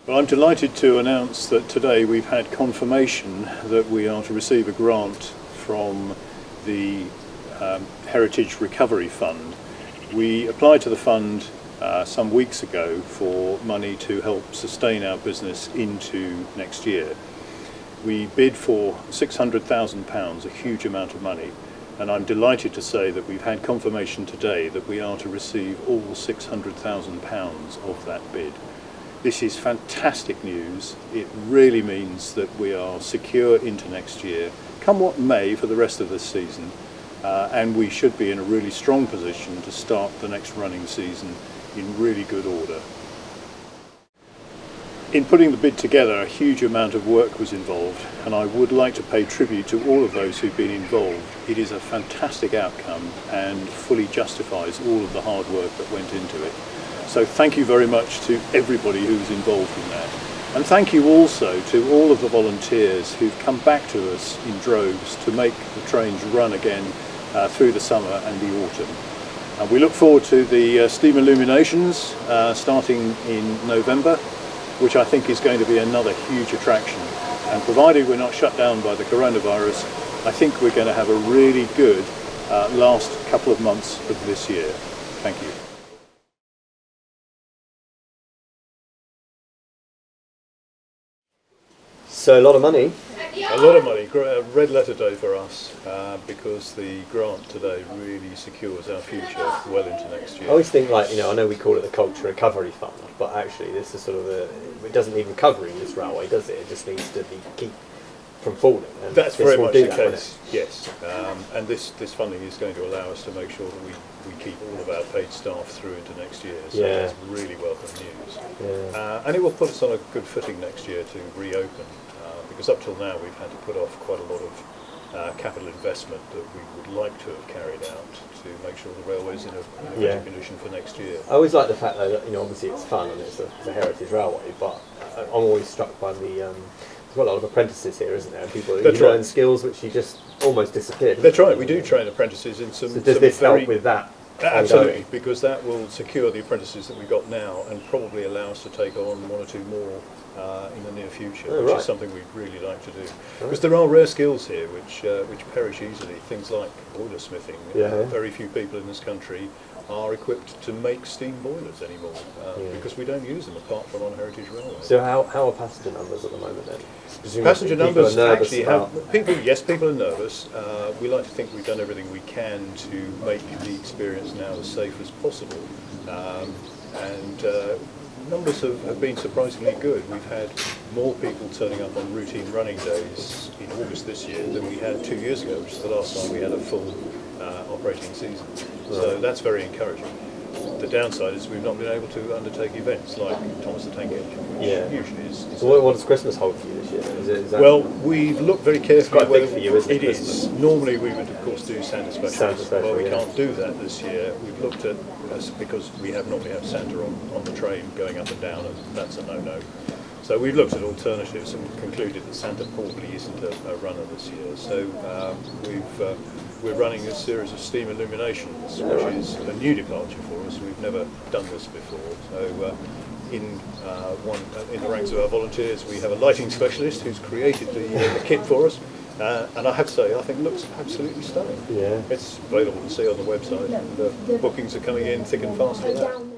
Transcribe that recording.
Well, I'm delighted to announce that today we've had confirmation that we are to receive a grant from the Heritage Recovery Fund. We applied to the fund some weeks ago for money to help sustain our business into next year. We bid for £600,000, a huge amount of money, and I'm delighted to say that we've had confirmation today that we are to receive all £600,000 of that bid. This is fantastic news. It really means that we are secure into next year, come what may for the rest of this season, and we should be in a really strong position to start the next running season in really good order. In putting the bid together, a huge amount of work was involved, and I would like to pay tribute to all of those who've been involved. It is a fantastic outcome and fully justifies all of the hard work that went into it. So thank you very much to everybody who was involved in that. And thank you also to all of the volunteers who've come back to us in droves to make the trains run again through the summer and the autumn. And we look forward to the steam illuminations starting in November, which I think is going to be another huge attraction. And provided we're not shut down by the coronavirus, I think we're going to have a really good last couple of months of this year. Thank you. So a lot of money. A lot of money. A red letter day for us because the grant today really secures our future well into next year. I always think, like, I know we call it the Culture Recovery Fund, but actually this is sort of it doesn't need recovering this railway, does it? It just needs to be keep from falling. And that's very much the case, yes. And this funding is going to allow us to make sure that we keep all of our paid staff through into next year. So that's really welcome news. Yeah. And it will put us on a good footing next year to reopen. Because up till now we've had to put off quite a lot of capital investment that we would like to have carried out to make sure the railway's in a better condition for next year. I always like the fact though that obviously it's fun and it's a heritage railway, but I'm always struck by there's got a lot of apprentices here, isn't there? People who learn skills which you just almost disappeared. That's right. We do train apprentices in some. So does this help with that? Absolutely, because that will secure the apprentices that we've got now and probably allow us to take on one or two more in the near future, which is something we'd really like to do. Because there are rare skills here which perish easily, things like boiler smithing. Very few people in this country are equipped to make steam boilers anymore because we don't use them apart from on Heritage Railway. So how are passenger numbers at the moment then? Presumably passenger numbers actually people are nervous. We like to think we've done everything we can to make the experience now as safe as possible. Numbers have been surprisingly good. We've had more people turning up on routine running days in August this year than we had 2 years ago, which is the last time we had a full operating season. So that's very encouraging. The downside is we've not been able to undertake events like Thomas the Tank Engine, which usually is. So what does Christmas hold for you this year? Is that well, we've looked very carefully. It's quite big for you, isn't it? It is. Normally we would, of course, do Santa Specials. Well, we can't do that this year. We've looked at, because we normally have Santa on the train going up and down, and that's a no-no. So we've looked at alternatives and concluded that Santa probably isn't a runner this year. So we're running a series of steam illuminations, which is a new departure for us. We've never done this before. So in the ranks of our volunteers, we have a lighting specialist who's created the kit for us. And I have to say, I think it looks absolutely stunning. Yeah. It's available to see on the website. And the bookings are coming in thick and fast for that.